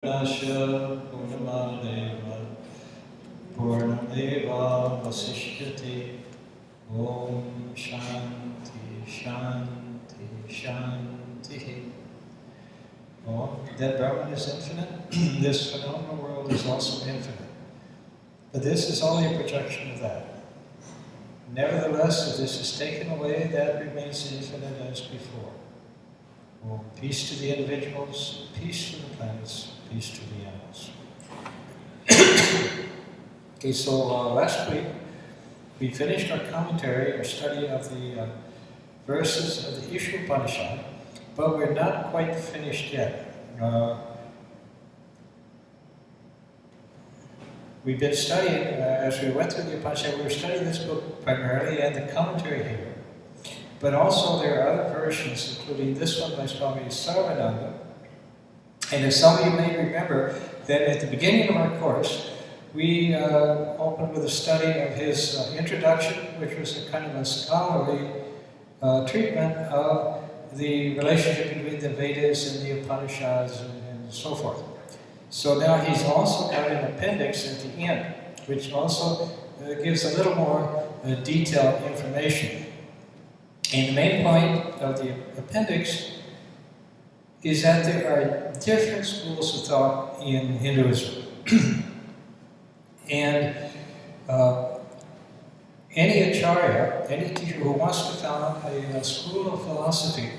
Nasha Purnamadeva Purnameva Vasishyati Om Shanti Shanti Shanti. Oh, that Brahman is infinite. This phenomenal world is also infinite. But this is only a projection of that. Nevertheless, if this is taken away, that remains infinite as before. Oh, peace to the individuals, peace to the planets, peace to the animals. Okay, so last week we finished our commentary, our study of the verses of the Isha Upanishad, but we're not quite finished yet. We've been studying, as we went through the Upanishad, we were studying this book primarily and the commentary here. But also there are other versions, including this one by Swami Varadananda. And as some of you may remember, that at the beginning of our course, we opened with a study of his introduction, which was a kind of a scholarly treatment of the relationship between the Vedas and the Upanishads and so forth. So now he's also got an appendix at the end, which also gives a little more detailed information. And the main point of the appendix is that there are different schools of thought in Hinduism. And any acharya, any teacher who wants to found a school of philosophy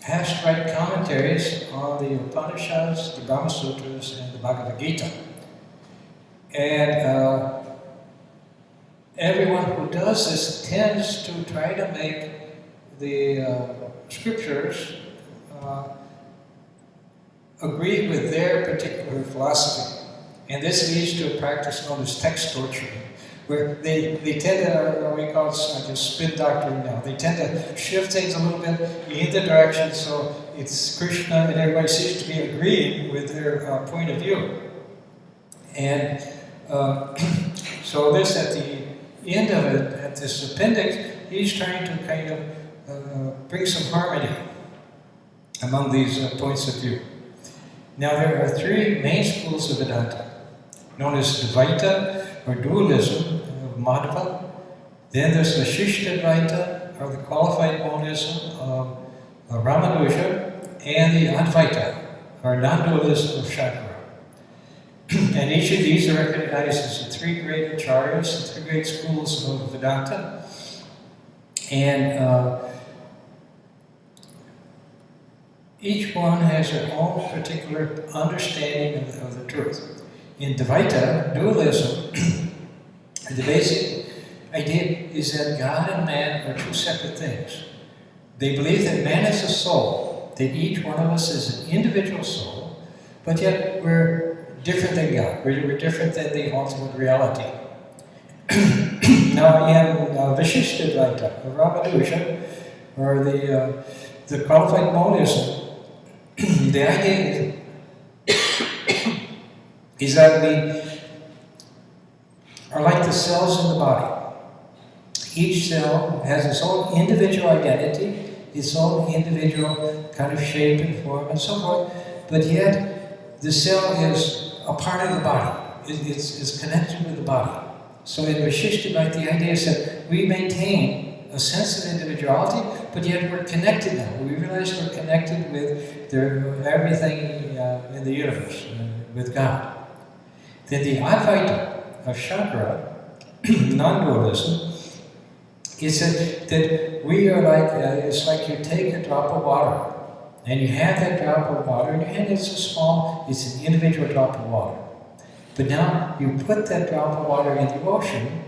has to write commentaries on the Upanishads, the Brahma Sutras, and the Bhagavad Gita. And everyone who does this tends to try to make the scriptures agree with their particular philosophy. And this leads to a practice known as text torture, where they tend to, we call it like spin doctrine now. They tend to shift things a little bit in the direction so it's Krishna and everybody seems to be agreeing with their point of view. And so this, at the end of it, at this appendix, he's trying to kind of bring some harmony among these points of view. Now there are three main schools of Vedanta, known as Dvaita, or dualism, of Madhva. Then there's Vishishta or the qualified monism of Ramanuja, and the Advaita, or non-dualism of Shankara. And each of these are recognized as the three great acharyas, the three great schools of Vedanta. And each one has their own particular understanding of the truth. In Dvaita, dualism, the basic idea is that God and man are two separate things. They believe that man is a soul, that each one of us is an individual soul, but yet we're different than God. We're different than the ultimate reality. Now in Vishishta Dvaita, or Ramanuja, or the qualified monism, the idea is that we are like the cells in the body. Each cell has its own individual identity, its own individual kind of shape and form and so forth, but yet the cell is a part of the body. It's connected with the body. So in Vishishta, the idea is that we maintain a sense of individuality, but yet we're connected now. We realize we're connected with everything in the universe, with God. Then the Advaita of Shankara, non-dualism, is that we are like, it's like you take a drop of water, and you have that drop of water in your hand. It's an individual drop of water. But now you put that drop of water in the ocean,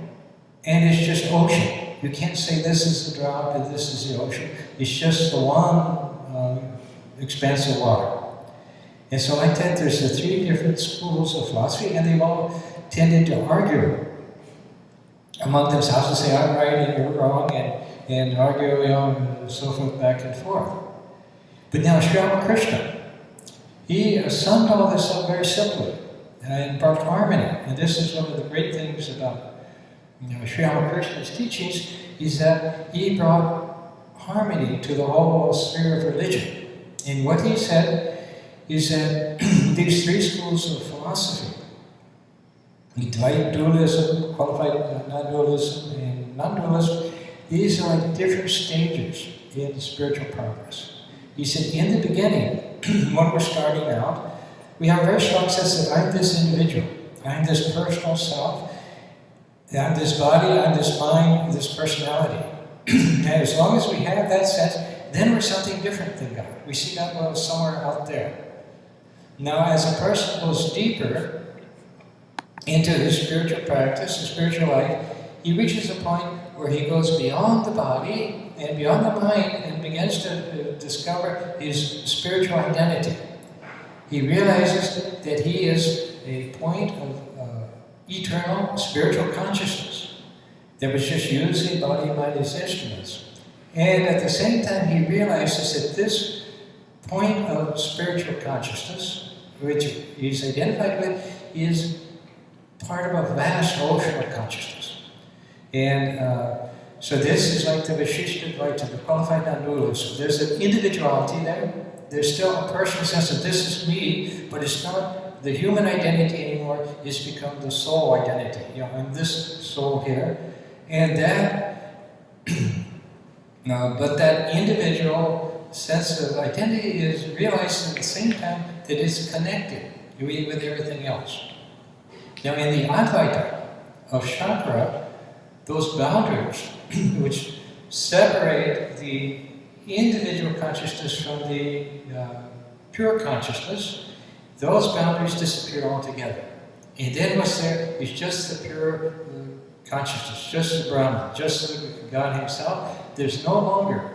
and it's just ocean. You can't say this is the drop and this is the ocean. It's just the one expanse of water. And so like that, there's the three different schools of philosophy, and they've all tended to argue among themselves and say, I'm right and you're wrong, and argue, and so forth, back and forth. But now Sri Ramakrishna, he summed all this up very simply and brought harmony. And this is one of the great things about Sri Ramakrishna's teachings, is that he brought harmony to the whole sphere of religion. And what he said He said these three schools of philosophy, dualism, qualified non-dualism, and non-dualism, these are like different stages in spiritual progress. He said in the beginning, when we're starting out, we have a very strong sense that I'm this individual, I'm this personal self, I'm this body, I'm this mind, this personality. And as long as we have that sense, then we're something different than God. We see God well somewhere out there. Now, as a person goes deeper into his spiritual practice, his spiritual life, he reaches a point where he goes beyond the body and beyond the mind and begins to discover his spiritual identity. He realizes that he is a point of eternal spiritual consciousness that was just using body and mind as instruments. And at the same time, he realizes that this point of spiritual consciousness, which he's identified with, is part of a vast ocean of consciousness. And so this is like the Vishishta Advaita, the qualified non-dualism. There's an individuality there. There's still a personal sense of this is me, but it's not the human identity anymore. It's become the soul identity. You know, I'm this soul here. And that, but that individual sense of identity is realized at the same time that it's connected with everything else. Now in the Advaita of Shankara, those boundaries which separate the individual consciousness from the pure consciousness, those boundaries disappear altogether. And then what's there is just the pure consciousness, just the Brahman, just the God himself. There's no longer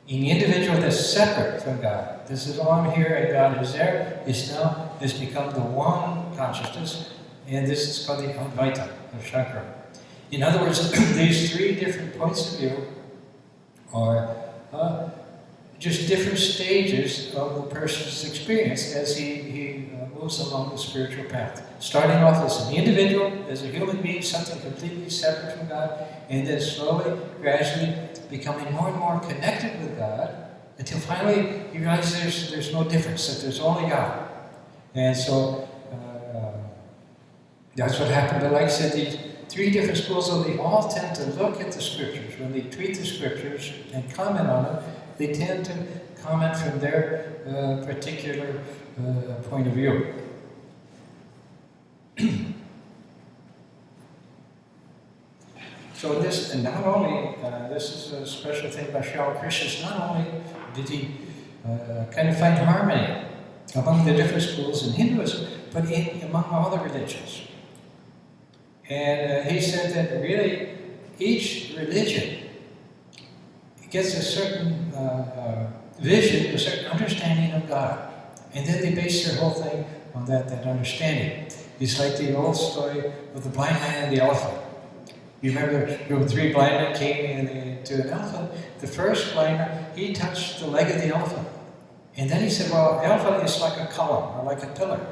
an individual that's separate from God. This is all I'm here and God is there. It's now has become the one consciousness, and this is called the Advaita of Shankara. In other words, these three different points of view are just different stages of the person's experience as he moves along the spiritual path. Starting off as an individual, as a human being, something completely separate from God, and then slowly, gradually becoming more and more connected with God, until finally he realizes there's no difference, that there's only God. And so that's what happened. But like I said, these three different schools, though they all tend to look at the scriptures. When they treat the scriptures and comment on them, they tend to comment from their particular point of view. So this, and not only, this is a special thing about Sri Krishna, not only did he kind of find harmony among the different schools in Hinduism, but among all the religions. And he said that really each religion gets a certain vision, a certain understanding of God. And then they base their whole thing on that understanding. It's like the old story of the blind man and the elephant. You remember there were three blind men came to an elephant. The first blind man, he touched the leg of the elephant. And then he said, well, an elephant is like a column or like a pillar.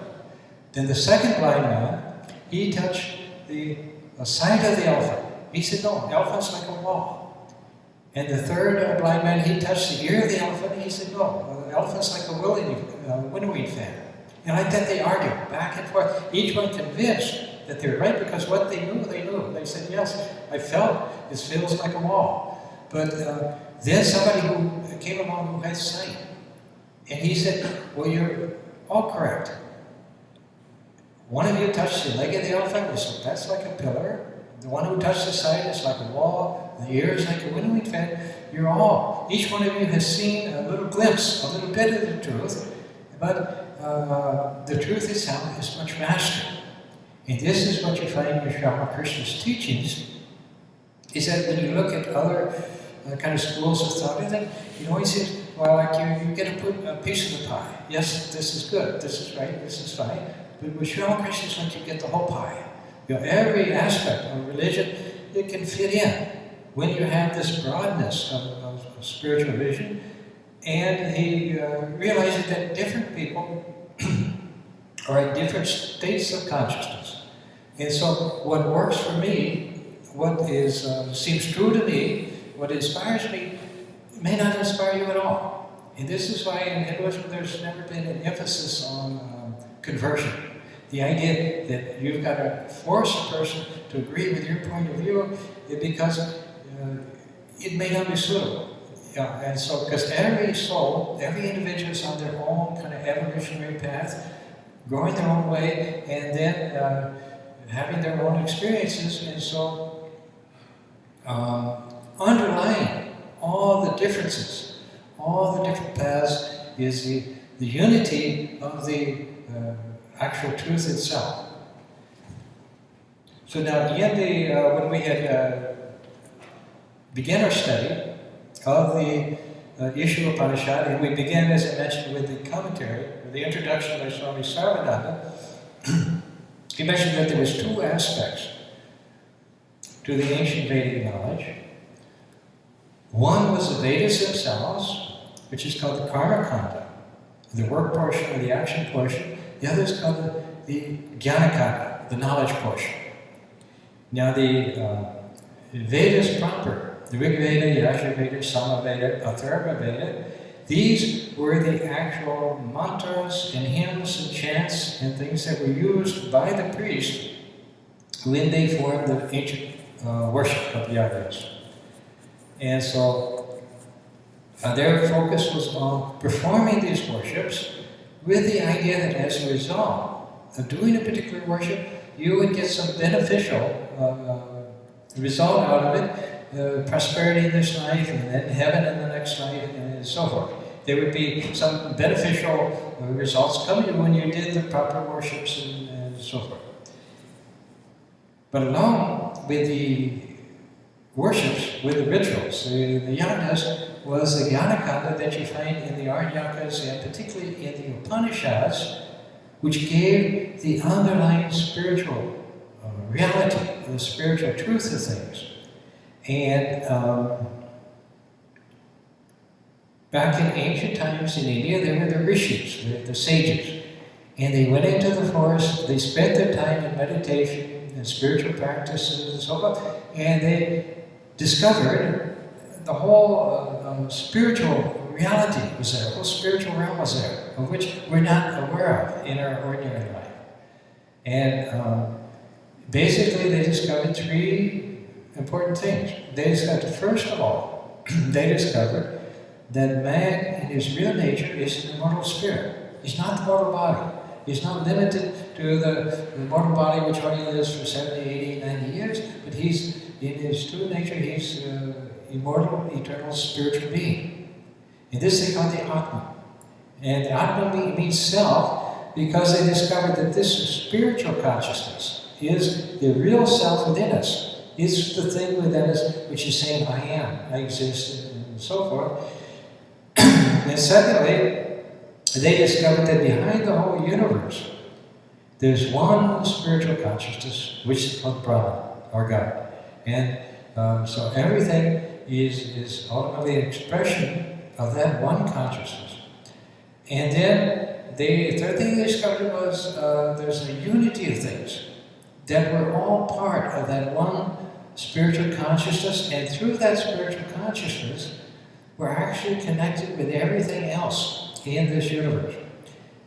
Then the second blind man, he touched the side of the elephant. He said, no, the elephant's like a wall. And the third blind man, he touched the ear of the elephant. He said, no, the elephant's like a winnowing fan. And like that they argued back and forth, each one convinced that they were right because what they knew, they knew. They said, yes, I felt it feels like a wall. But then somebody who came along who had sight, and he said, well, you're all correct. One of you touched the leg of the elephant, and said, that's like a pillar. The one who touched the side is like a wall. The ear is like a winnowing fan. You're all. Each one of you has seen a little glimpse, a little bit of the truth, but the truth itself is much vaster. And this is what you find in Sri Krishna's teachings, is that when you look at other kind of schools of thought, I think, you know, he says, well, like you get a piece of the pie. Yes, this is good, this is right, this is fine. But with Sri Krishna, it's like you get the whole pie. You know, every aspect of religion, it can fit in when you have this broadness of spiritual vision. And he realizes that different people are at different states of consciousness. And so what works for me, what seems true to me, what inspires me, may not inspire you at all. And this is why in Hinduism there's never been an emphasis on conversion. The idea that you've got to force a person to agree with your point of view because it may not be suitable. Yeah, and so, because every soul, every individual is on their own kind of evolutionary path, going their own way, and then having their own experiences, and so underlying all the differences, all the different paths, is the unity of the actual truth itself. So now, in the when we had began our study of the Isha Upanishad, and we began, as I mentioned, with the commentary, or the introduction by Swami Varadananda. He mentioned that there was two aspects to the ancient Vedic knowledge. One was the Vedas themselves, which is called the Karma Kanda, the work portion or the action portion. The other is called the Jnana Kanda, the knowledge portion. Now the Vedas proper, the Rig Veda, Yajur Veda, Sama Veda, Atharva Veda, these were the actual mantras and hymns and chants and things that were used by the priest when they formed the ancient worship of the Yajnas. And so their focus was on performing these worships with the idea that as a result of doing a particular worship, you would get some beneficial result out of it, prosperity in this life, and then heaven in the next life, and so forth. There would be some beneficial results coming when you did the proper worships and so forth. But along with the worships, with the rituals, the yajnas was the Jnana that you find in the Aryankas and particularly in the Upanishads, which gave the underlying spiritual reality, the spiritual truth of things. And back in ancient times in India, there were the rishis, the sages. And they went into the forest, they spent their time in meditation and spiritual practices and so forth, and they discovered the whole spiritual reality was there, the whole spiritual realm was there, of which we're not aware of in our ordinary life. And basically they discovered three important things. They discovered, first of all, they discovered that man in his real nature is an immortal spirit. He's not the mortal body. He's not limited to the mortal body which only lives for 70, 80, 90 years, but he's, in his true nature, he's an immortal, eternal, spiritual being. And this they call the Atma. And the Atma means self because they discovered that this spiritual consciousness is the real self within us. It's the thing within us which is saying, I am, I exist, and so forth. And secondly, they discovered that behind the whole universe, there's one spiritual consciousness, which is called Brahman, or God. And so everything is ultimately an expression of that one consciousness. And then the third thing they discovered was there's a unity of things, that we're all part of that one spiritual consciousness, and through that spiritual consciousness, we're actually connected with everything else in this universe.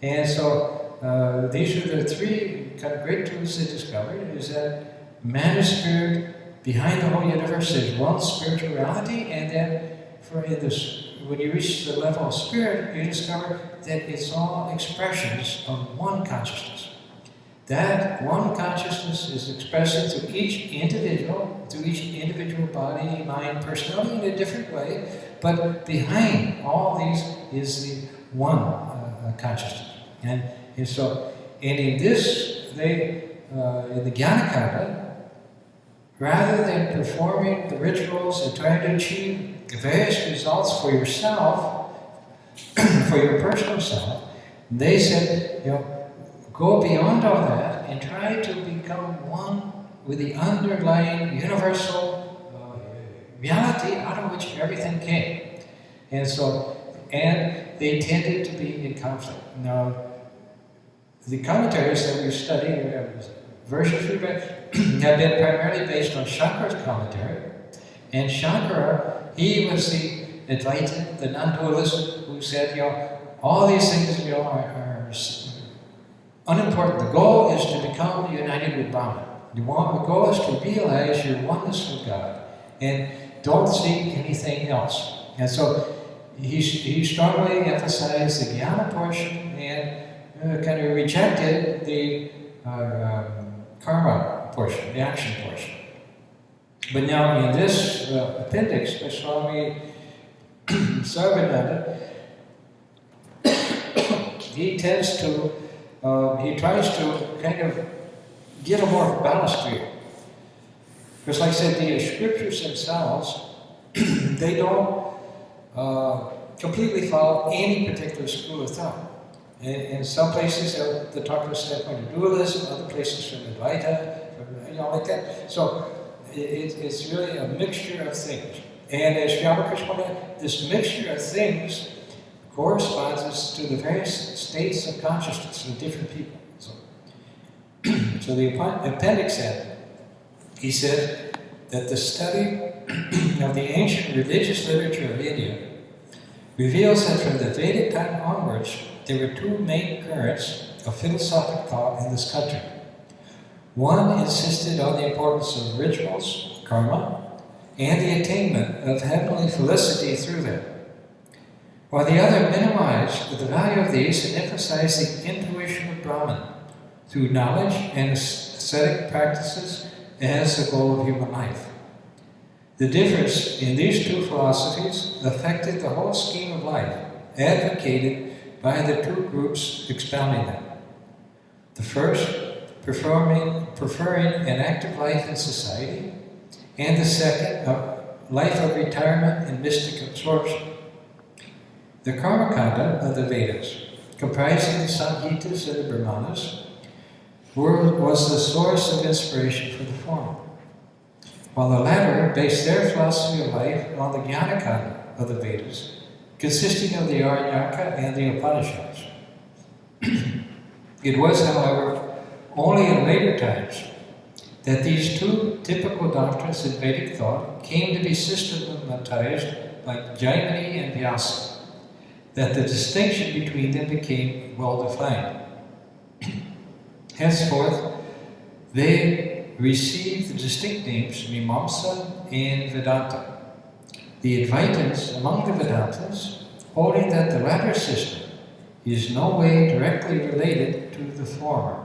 And so these are the three kind of great truths they discovered, is that man is spirit, behind the whole universe is one spiritual reality, and then when you reach the level of spirit, you discover that it's all expressions of one consciousness. That one consciousness is expressed through each individual body, mind, personality in a different way, but behind all these is the one consciousness. And so, and in this, in the Jnana Kanda, rather than performing the rituals and trying to achieve various results for yourself, for your personal self, they said, go beyond all that and try to become one with the underlying universal reality out of which everything came. And so, and they tended to be in conflict. Now, the commentaries that we've studied, versions we've read, have been primarily based on Shankara's commentary. And Shankara, he was the Advaita, the non-dualists, who said, all these things, are unimportant. The goal is to become united with Brahman. The goal is to realize your oneness with God, and don't seek anything else. And so he strongly emphasized the jnana portion and kind of rejected the karma portion, the action portion. But now in this appendix by Swami Varadananda, he tries to kind of get a more balanced view. Because like I said, the scriptures themselves, they don't completely follow any particular school of thought. In some places they talk from the standpoint of dualism, other places from Advaita, like that. So it's really a mixture of things. And as Ramakrishna pointed out, this mixture of things corresponds to the various states of consciousness of different people. So the appendix said, he said that the study of the ancient religious literature of India reveals that from the Vedic time onwards, there were two main currents of philosophic thought in this country. One insisted on the importance of rituals, karma, and the attainment of heavenly felicity through them, while the other minimized the value of these and emphasized the intuition of Brahman through knowledge and ascetic practices as the goal of human life. The difference in these two philosophies affected the whole scheme of life advocated by the two groups expounding them. The first, preferring an active life in society, and the second, a life of retirement and mystic absorption. The Karmakanda of the Vedas, comprising the Samhitas and the Brahmanas, was the source of inspiration for the former, while the latter based their philosophy of life on the Jnanakanda of the Vedas, consisting of the Aranyaka and the Upanishads. It was, however, only in later times that these two typical doctrines in Vedic thought came to be systematized by Jaimini and Vyasa, that the distinction between them became well defined. Henceforth, they received the distinct names Mimamsa and Vedanta. The Advaitins among the Vedantas, holding that the latter system is no way directly related to the former.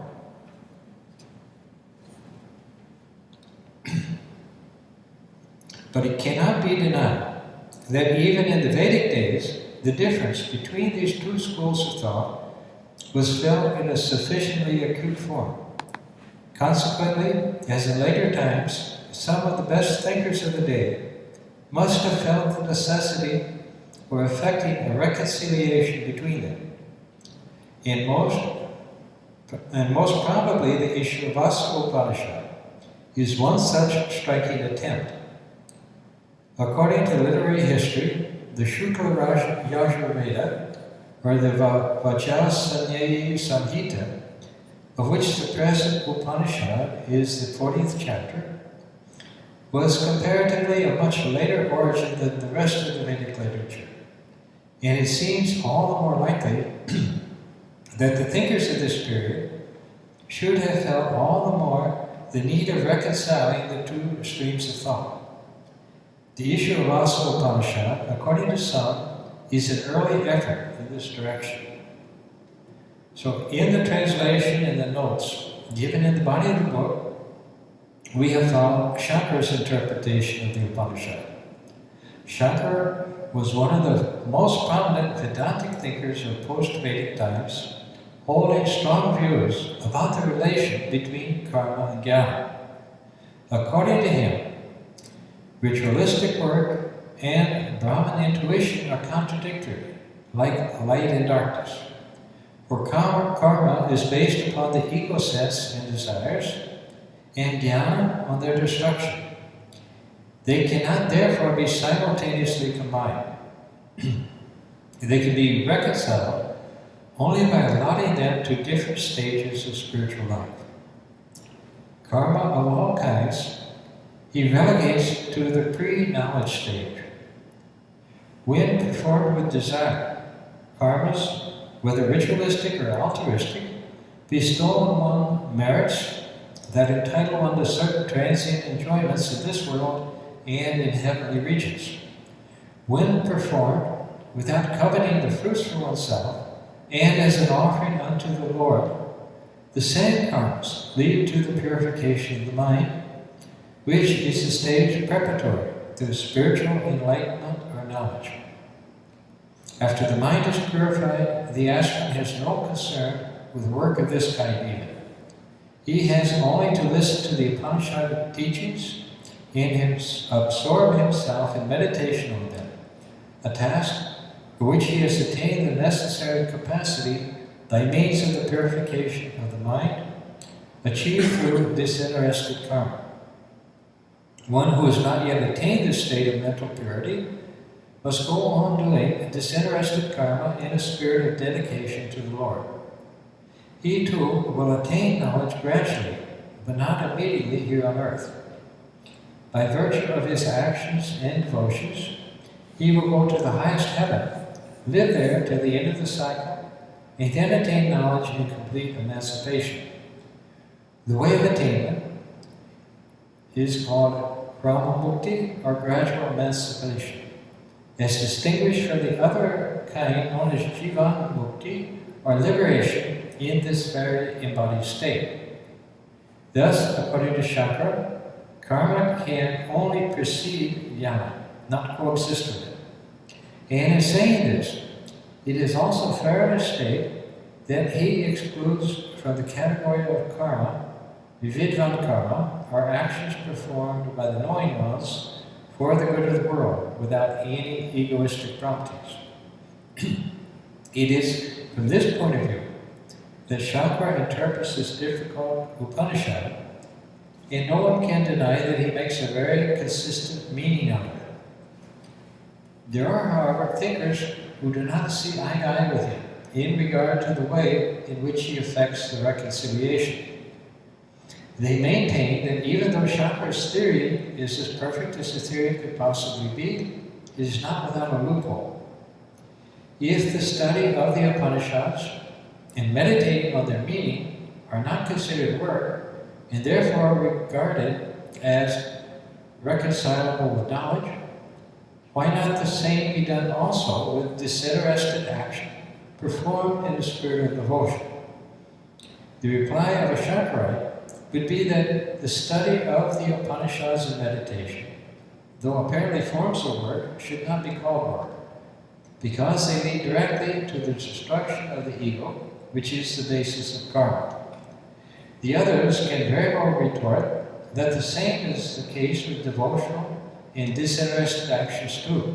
But it cannot be denied that even in the Vedic days, the difference between these two schools of thought was felt in a sufficiently acute form. Consequently, as in later times, some of the best thinkers of the day must have felt the necessity for effecting a reconciliation between them. And most probably the Isha Upanishad is one such striking attempt. According to literary history, the Shukla Yajurveda, or the Vajrasaneyi Samhita, of which the present Upanishad is the 40th chapter, was comparatively a much later origin than the rest of the Vedic literature. And it seems all the more likely that the thinkers of this period should have felt all the more the need of reconciling the two streams of thought. The Isha Upanishad, according to some, is an early effort in this direction. So in the translation and the notes given in the body of the book, we have found Shankara's interpretation of the Upanishad. Shankara was one of the most prominent Vedantic thinkers of post-Vedic times, holding strong views about the relation between karma and jnana. According to him, ritualistic work and Brahman intuition are contradictory, like light and darkness. For karma is based upon the ego sense and desires, and jnana on their destruction. They cannot therefore be simultaneously combined. They can be reconciled only by allotting them to different stages of spiritual life. Karma of all kinds he relegates to the pre-knowledge stage. When performed with desire, karmas, whether ritualistic or altruistic, bestow on one merits that entitle one to certain transient enjoyments in this world and in heavenly regions. When performed without coveting the fruits for oneself and as an offering unto the Lord, the same karmas lead to the purification of the mind, which is the stage preparatory to spiritual enlightenment or knowledge. After the mind is purified, the aspirant has no concern with work of this kind even. He has only to listen to the Upanishad teachings and absorb himself in meditation on them, a task for which he has attained the necessary capacity by means of the purification of the mind, achieved through disinterested karma. One who has not yet attained this state of mental purity must go on doing disinterested karma in a spirit of dedication to the Lord. He too will attain knowledge gradually, but not immediately here on earth. By virtue of his actions and devotions, he will go to the highest heaven, live there till the end of the cycle, and then attain knowledge and complete emancipation. The way of attainment is called Brahma Mukti, or gradual emancipation, as distinguished from the other kind known as Jivan Mukti, or liberation in this very embodied state. Thus, according to Shankara, karma can only precede jnana, not coexist with it. And in saying this, it is also fair to state that he excludes from the category of karma, vidvan karma, are actions performed by the knowing ones for the good of the world, without any egoistic promptings. It is from this point of view that Shankara interprets this difficult Upanishad, and no one can deny that he makes a very consistent meaning out of it. There are, however, thinkers who do not see eye to eye with him in regard to the way in which he effects the reconciliation. They maintain that even though Shankara's theory is as perfect as the theory could possibly be, it is not without a loophole. If the study of the Upanishads and meditating on their meaning are not considered work, and therefore regarded as reconcilable with knowledge, why not the same be done also with disinterested action, performed in a spirit of devotion? The reply of a Shankarite would be that the study of the Upanishads and meditation, though apparently forms of work, should not be called work, because they lead directly to the destruction of the ego, which is the basis of karma. The others can very well retort that the same is the case with devotional and disinterested actions too.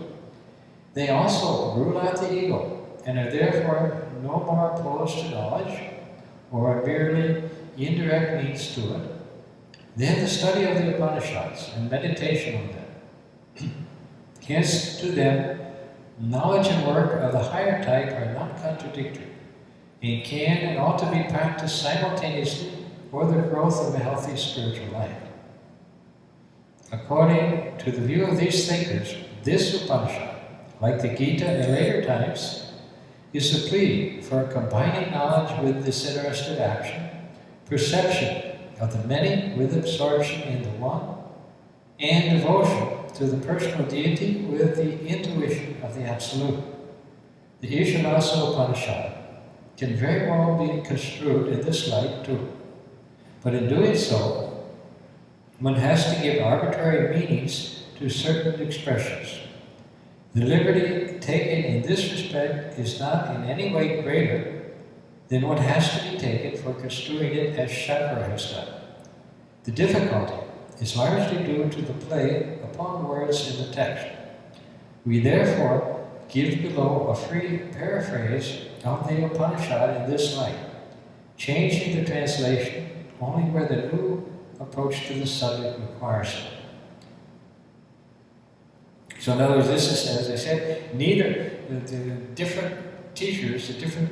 They also rule out the ego and are therefore no more opposed to knowledge or are merely indirect means to it than the study of the Upanishads and meditation on them. Hence, to them, knowledge and work of the higher type are not contradictory and can and ought to be practiced simultaneously for the growth of a healthy spiritual life. According to the view of these thinkers, this Upanishad, like the Gita in later times, is a plea for combining knowledge with disinterested action, perception of the many with absorption in the one, and devotion to the personal deity with the intuition of the Absolute. The Isha Upanishad can very well be construed in this light too. But in doing so, one has to give arbitrary meanings to certain expressions. The liberty taken in this respect is not in any way greater than what has to be taken for construing it as Shankara has done. The difficulty is largely due to the play upon words in the text. We therefore give below a free paraphrase of the Upanishad in this light, changing the translation only where the new approach to the subject requires it. So in other words, this is, as I said, neither the different teachers, the different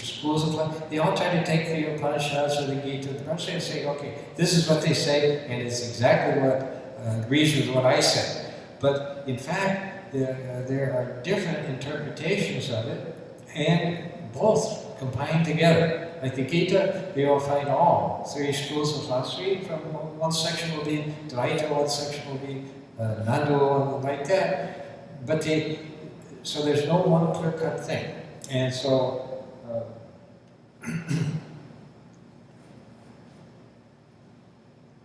schools of life, they all try to take the Upanishads or the Gita and say, okay, this is what they say, and it's exactly what agrees with what I said. But in fact, there are different interpretations of it, and both combined together. Like the Gita, we will find all three schools of philosophy. From one section will be Dvaita, one section will be Nandu, and like that. But so there's no one clear-cut thing. And so,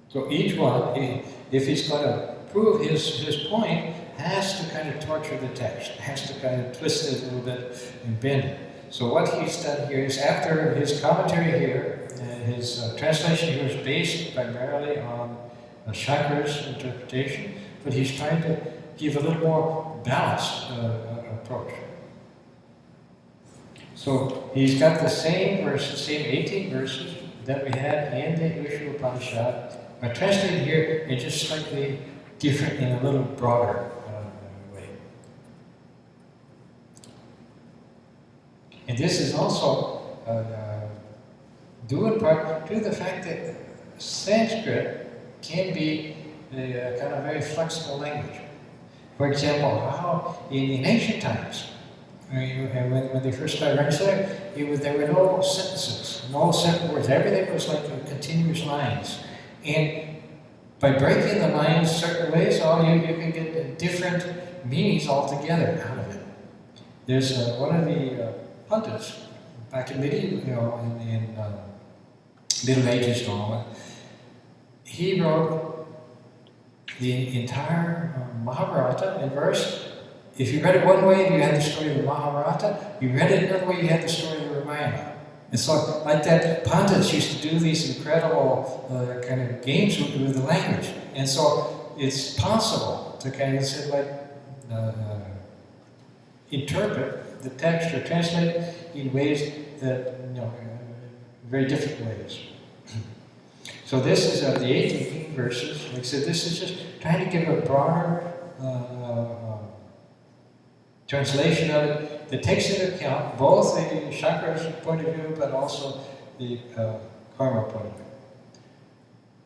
so each one, if he's going to prove his point, has to kind of torture the text, has to kind of twist it a little bit and bend it. So what he's done here is, after his commentary here, his translation here is based primarily on Shankara's interpretation, but he's trying to give a little more balanced approach. So he's got the same verses, same 18 verses that we had in the Isha Upanishad, but translated here and just slightly different in a little broader way. And this is also due in part to the fact that Sanskrit can be a kind of very flexible language. For example, how in ancient times, when they first started writing, there were no sentences, no separate words. Everything was like continuous lines. And by breaking the lines certain ways, you can get different meanings altogether out of it. There's one of the pundits back in medieval, in Middle Ages and all that. He wrote the entire Mahabharata in verse. If you read it one way, you had the story of the Mahabharata. You read it another way, you had the story of the Ramayana. And so, like that, pundits used to do these incredible kind of games with the language. And so, it's possible to kind of say, interpret the text or translate it in ways that, very different ways. So this is of the 18 verses. Like I said, this is just trying to give a broader translation of it that takes into account both the Shankara's point of view, but also the karma point of view.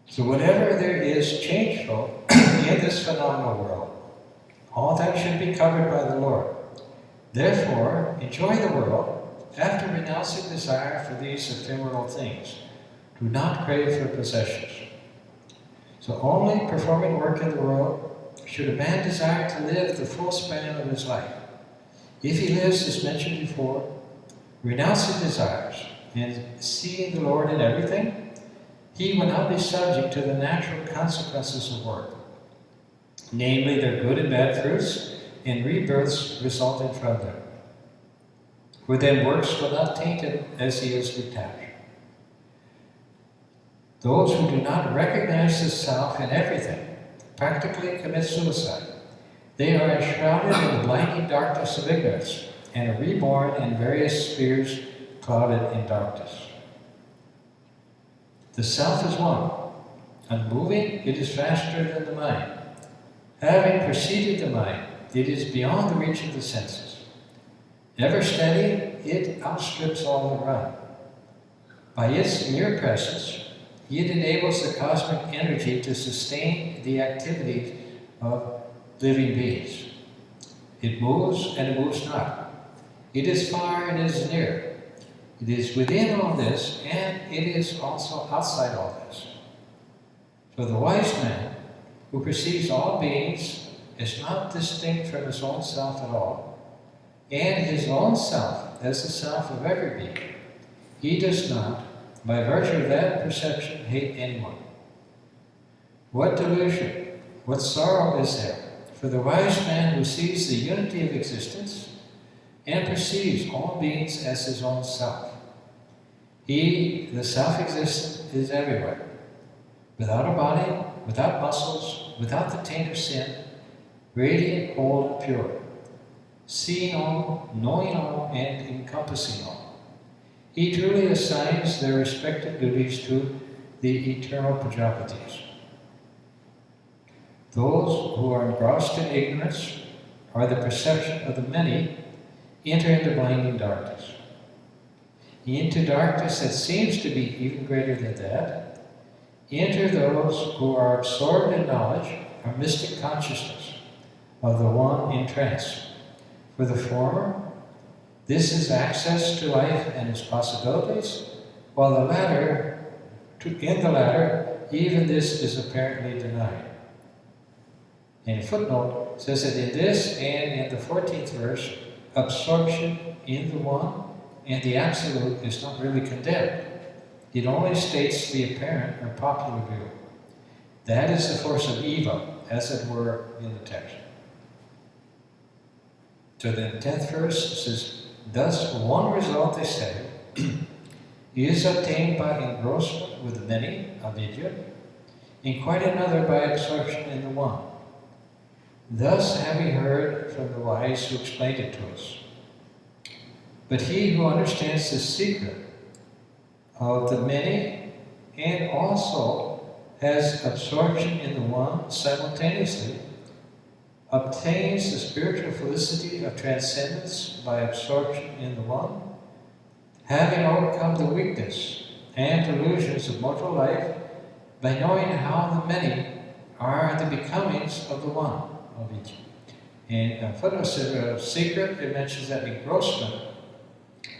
So whatever there is changeful in this phenomenal world, all that should be covered by the Lord. Therefore, enjoy the world after renouncing desire for these ephemeral things. Do not crave for possessions. So only performing work in the world should a man desire to live the full span of his life. If he lives, as mentioned before, renouncing desires and seeing the Lord in everything, he will not be subject to the natural consequences of work, namely their good and bad fruits and rebirths resulting from them. For then works will not taint him as he is detached. Those who do not recognize the self in everything practically commit suicide. They are enshrouded in the blinding darkness of ignorance and are reborn in various spheres clouded in darkness. The self is one. Unmoving, it is faster than the mind. Having preceded the mind, it is beyond the reach of the senses. Ever steady, it outstrips all that run. By its mere presence, it enables the cosmic energy to sustain the activities of living beings. It moves and it moves not. It is far and it is near. It is within all this and it is also outside all this. For the wise man, who perceives all beings as not distinct from his own self at all, and his own self as the self of every being, he does not, by virtue of that perception, hate anyone. What delusion, what sorrow is there for the wise man who sees the unity of existence and perceives all beings as his own self. He, the self-existent, is everywhere, without a body, without muscles, without the taint of sin, radiant, whole, and pure, seeing all, knowing all, and encompassing all. He truly assigns their respective duties to the eternal Prajapatis. Those who are engrossed in ignorance, or the perception of the many, enter into blinding darkness. Into darkness that seems to be even greater than that, enter those who are absorbed in knowledge or mystic consciousness, of the one in trance. For the former, this is access to life and its possibilities, while in the latter, even this is apparently denied. And a footnote says that in this and in the 14th verse, absorption in the one and the absolute is not really condemned. It only states the apparent or popular view. That is the force of evil, as it were, in the text. So the 10th verse says, thus one result, they say, is obtained by engrossment with the many, avidya, and quite another by absorption in the one. Thus have we heard from the wise who explained it to us. But he who understands the secret of the many and also has absorption in the one simultaneously obtains the spiritual felicity of transcendence by absorption in the one, having overcome the weakness and delusions of mortal life by knowing how the many are the becomings of the one, of each. And footnote says, secret, it mentions that engrossment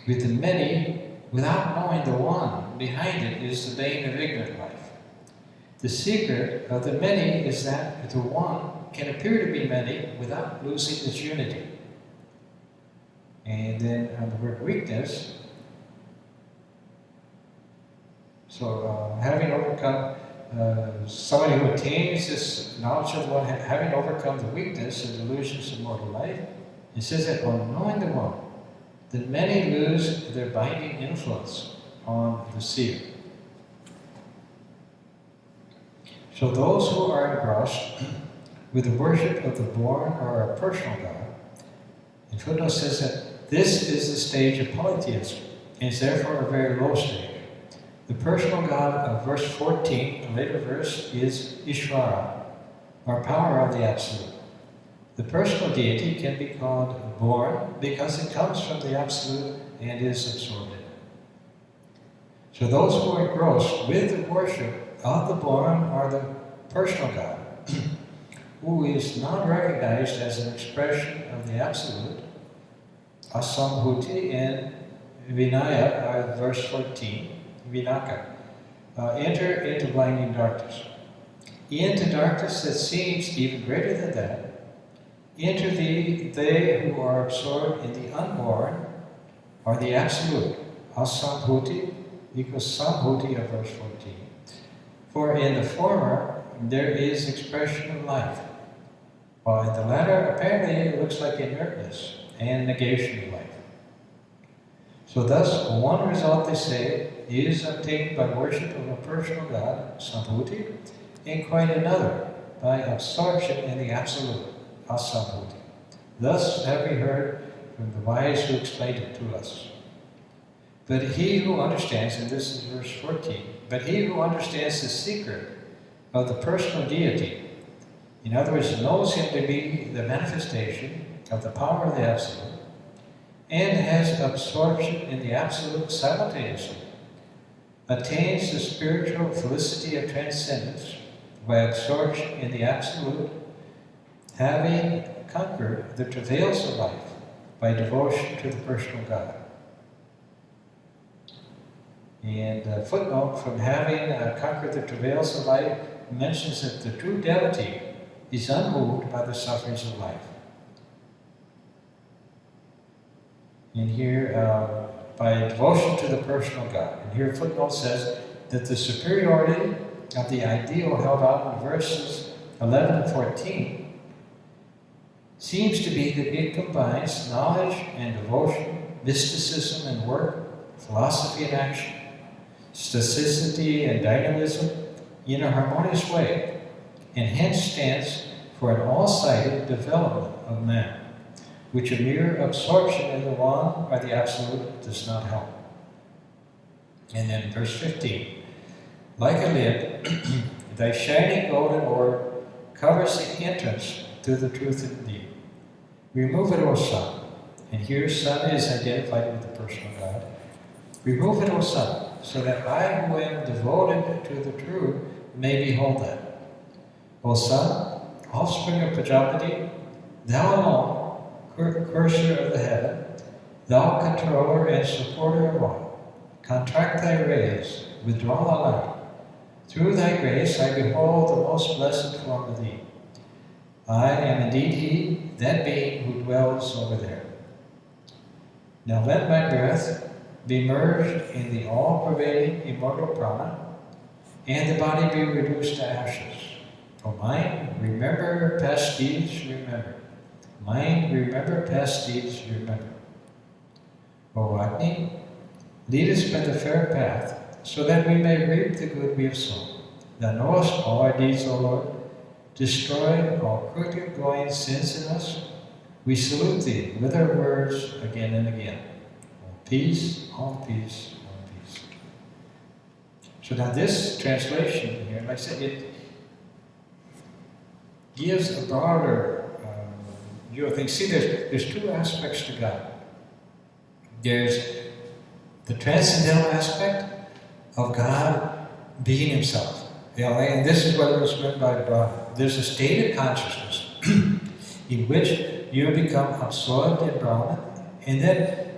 with the many without knowing the one behind it is the bane of ignorant life. The secret of the many is that the one can appear to be many without losing its unity. And then on the word weakness, so having overcome, somebody who attains this knowledge of the one, having overcome the weakness and delusions of mortal life, it says that on knowing the one, the many lose their binding influence on the seer. So those who are engrossed with the worship of the born or a personal God, and footnote says that this is the stage of polytheism, and is therefore a very low stage. The personal God of verse 14, the later verse, is Ishvara, or power of the Absolute. The personal deity can be called born because it comes from the Absolute and is absorbed in it. So those who are engrossed with the worship of the born or the personal God, who is not recognized as an expression of the Absolute, Asambhuti and Vinaya, verse 14, Vinaka, enter into blinding darkness. Into darkness that seems even greater than that, enter they who are absorbed in the unborn, or the Absolute, Asambhuti, equals Sambhuti of verse 14. For in the former, there is expression of life, while in the latter, apparently it looks like inertness and negation of life. So thus, one result, they say, is obtained by worship of a personal God, Sambhuti, and quite another by absorption in the Absolute, Asambhuti. Thus have we heard from the wise who explained it to us. But he who understands, and this is verse 14, but he who understands the secret of the personal deity, in other words, knows him to be the manifestation of the power of the Absolute, and has absorption in the Absolute simultaneously, attains the spiritual felicity of transcendence by absorption in the Absolute, having conquered the travails of life by devotion to the personal God. And a footnote from having conquered the travails of life mentions that the true devotee is unmoved by the sufferings of life. And here, by devotion to the personal God. And here footnote says that the superiority of the ideal held out in verses 11 and 14 seems to be that it combines knowledge and devotion, mysticism and work, philosophy and action, staticity and dynamism in a harmonious way, and hence stands for an all-sided development of man, which a mere absorption in the one or the Absolute does not help. And then verse 15, like a lid, thy shining golden orb covers the entrance to the truth in thee. Remove it, O Son. And here Son is identified with the personal God. Remove it, O Son, so that I who am devoted to the truth may behold that. O Son, offspring of Prajapati, Thou alone, cursor of the heaven, thou controller and supporter of all, contract thy rays, withdraw thy light. Through thy grace I behold the most blessed form of thee. I am indeed he, that being who dwells over there. Now let my breath be merged in the all-pervading immortal prana, and the body be reduced to ashes. O mind, remember past deeds, remember. Mind, remember past deeds, remember. O Agni, lead us by the fair path, so that we may reap the good we have sown. Thou knowest all our deeds, O Lord. Destroy all crooked going sins in us. We salute thee with our words again and again. All peace, all peace, all peace. So now this translation here, like I said, it gives a broader view of things. See, there's two aspects to God. There's the transcendental aspect of God being himself. And this is what it was meant by Brahma. There's a state of consciousness in which you become absorbed in Brahman, and then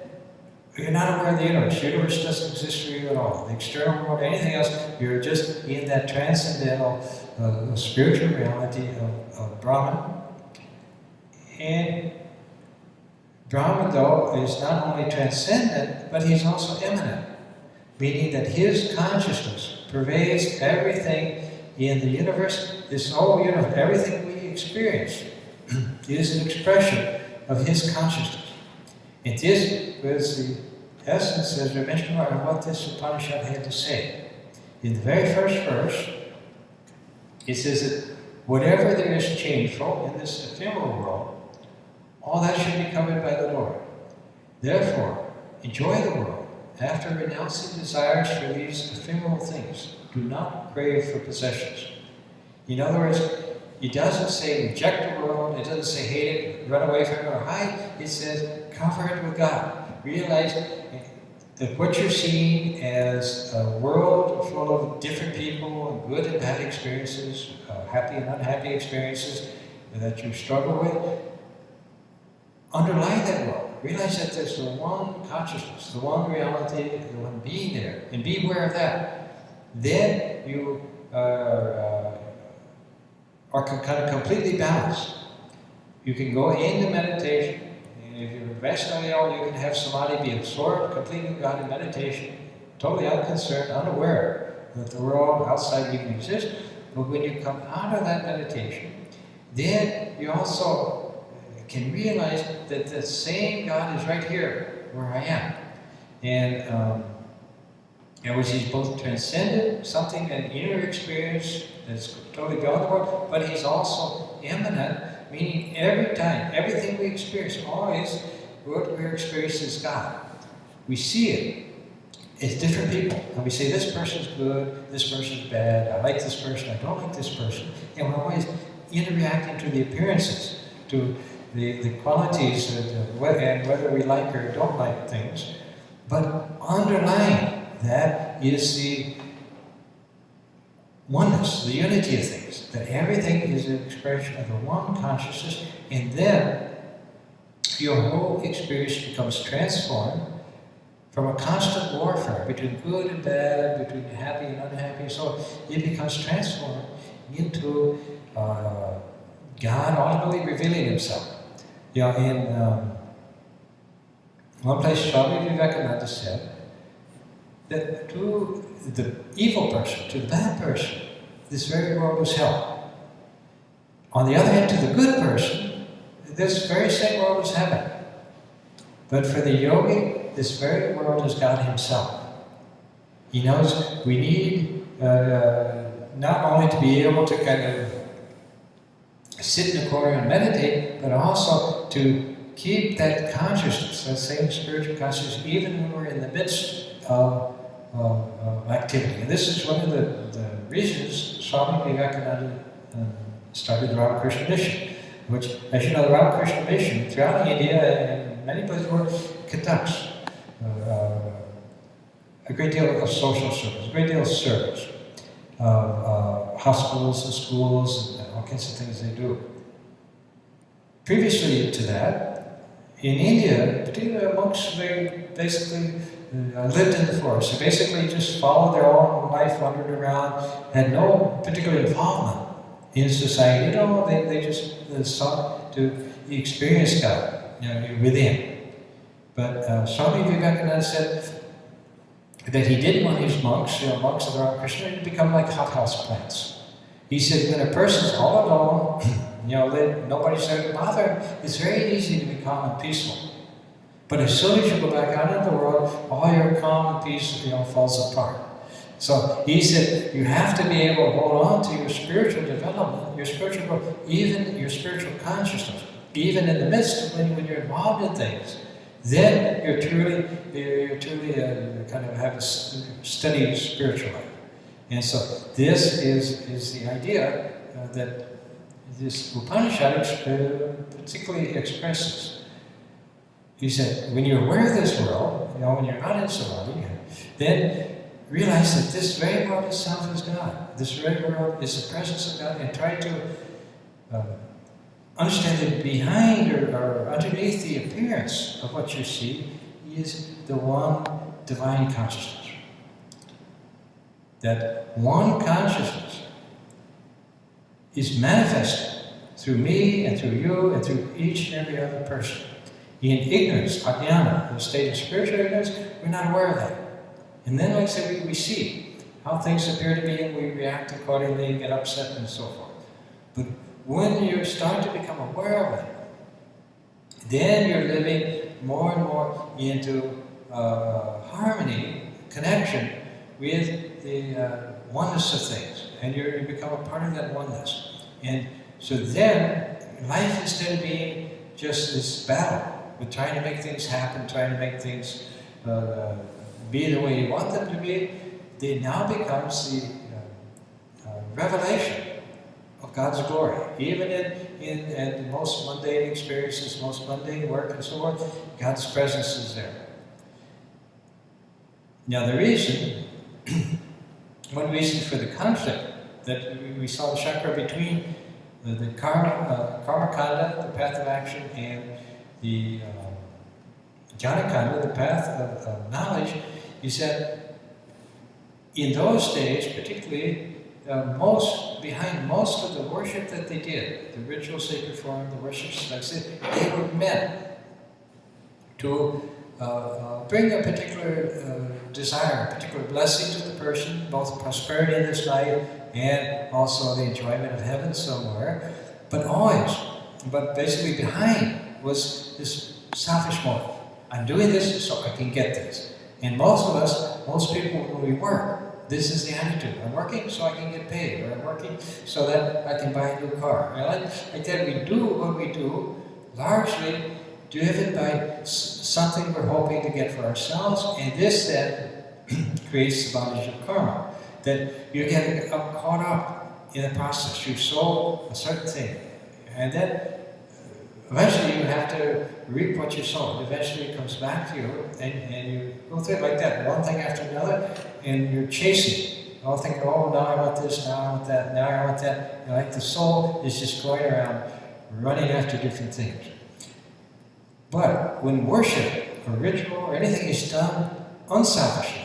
you're not aware of the universe. The universe doesn't exist for you at all. The external world, anything else, you're just in that transcendental spiritual reality of Brahman. And Brahman, though, is not only transcendent, but he's also immanent, meaning that his consciousness pervades everything in the universe. This whole universe, everything we experience is an expression of his consciousness. And this was the essence, as we mentioned, of what this Upanishad had to say. In the very first verse, it says that whatever there is changeful in this ephemeral world, all that should be covered by the Lord. Therefore, enjoy the world. After renouncing desires for these ephemeral things, do not crave for possessions. In other words, it doesn't say reject the world, it doesn't say hate it, run away from it, or hide. It says cover it with God. Realize that what you're seeing as a world full of different people, and good and bad experiences, happy and unhappy experiences that you struggle with, underlie that world. Realize that there's the one consciousness, the one reality, the one being there, and be aware of that. Then you are kind of completely balanced. You can go into meditation, and if you're rationally ill, you can have samadhi, be absorbed completely in God in meditation, totally unconcerned, unaware that the world outside even exists. But when you come out of that meditation, then you also can realize that the same God is right here where I am. And in other words, he's both transcendent, something, an inner experience that's totally beyond the world, but he's also immanent, meaning every time, everything we experience, always what we're experiencing is God. We see it as different people, and we say this person's good, this person's bad, I like this person, I don't like this person, and we're always interacting to the appearances, to the qualities, and whether we like or don't like things. But underlying that is the oneness, the unity of things, that everything is an expression of the one consciousness, and then your whole experience becomes transformed from a constant warfare between good and bad, between happy and unhappy. So it becomes transformed into God ultimately revealing himself. In one place, Swami Vivekananda said that to the evil person, to the bad person, this very world was hell. On the other hand, to the good person, this very same world was heaven. But for the yogi, this very world is God himself. He knows we need not only to be able to kind of sit in the corner and meditate, but also to keep that consciousness, that same spiritual consciousness, even when we're in the midst of activity. And this is one of the reasons Swami Vivekananda started the Ramakrishna Mission, which, as you know, the Ramakrishna Mission throughout India and many places where it conducts a great deal of social service, a great deal of service, hospitals and schools and all kinds of things they do. previously to that, in India, particularly monks, they basically lived in the forest. They basically just followed their own life, wandered around, had no particular involvement in society at all. They just sought to experience God, within. But Swami Vivekananda said that he didn't want his monks, monks of the Ramakrishna, to become like hothouse plants. He said when a person's all alone, nobody's there to bother him, it's very easy to be calm and peaceful. But as soon as you go back out into the world, all your calm and peace, falls apart. So he said, you have to be able to hold on to your spiritual development, your spiritual growth, even your spiritual consciousness, even in the midst of when you're involved in things. Then you're truly kind of have a steady spiritual life. And so this is the idea that this Upanishad particularly expresses. He said, when you're aware of this world, when you're not in samadhi, then realize that this very world itself is God. This very world is the presence of God, and try to understand that behind or underneath the appearance of what you see is the one divine consciousness. That one consciousness is manifested through me and through you and through each and every other person. In ignorance, ajnana, the state of spiritual ignorance, we're not aware of that. And then, like I said, we see how things appear to be and we react accordingly, get upset and so forth. But when you start to become aware of it, then you're living more and more into harmony, connection with the oneness of things. And you become a part of that oneness. And so then, life, instead of being just this battle with trying to make things happen, trying to make things be the way you want them to be, they now becomes the revelation of God's glory. Even in the most mundane experiences, most mundane work and so on, God's presence is there. Now the reason, one reason for the conflict that we saw the chakra between the karma kanda, the path of action, and the jnana kanda, the path of knowledge, is that in those days, particularly, behind most of the worship that they did, the rituals they performed, the worships, like I said, they were meant to bring a particular desire, a particular blessing to the person, both prosperity in this life and also the enjoyment of heaven somewhere. But basically behind was this selfish motive. I'm doing this so I can get this. And most people, when we work, this is the attitude. I'm working so I can get paid, or I'm working so that I can buy a new car. And like that, we do what we do largely driven by something we're hoping to get for ourselves, and this then creates the bondage of karma. That you're getting caught up in the process. You sow a certain thing, and then eventually you have to reap what you sow. Eventually it comes back to you, and you go through it like that, one thing after another, and you're chasing. All thinking, oh, now I want this, now I want that, now I want that. Like the soul is just going around running after different things. But when worship, or ritual, or anything is done unselfishly,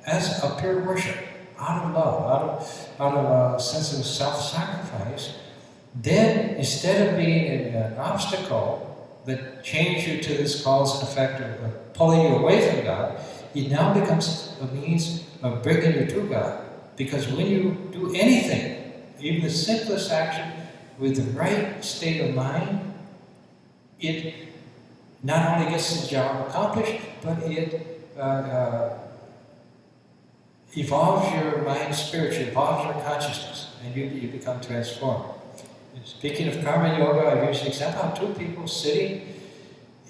as a pure worship, out of love, out of a sense of self-sacrifice, then instead of being an obstacle that changes you to this cause and effect of pulling you away from God, it now becomes a means of bringing you to God. Because when you do anything, even the simplest action, with the right state of mind, it not only gets the job accomplished, but it evolves your mind spiritually, evolves your consciousness, and you become transformed. Speaking of karma yoga, I've used the example of two people sitting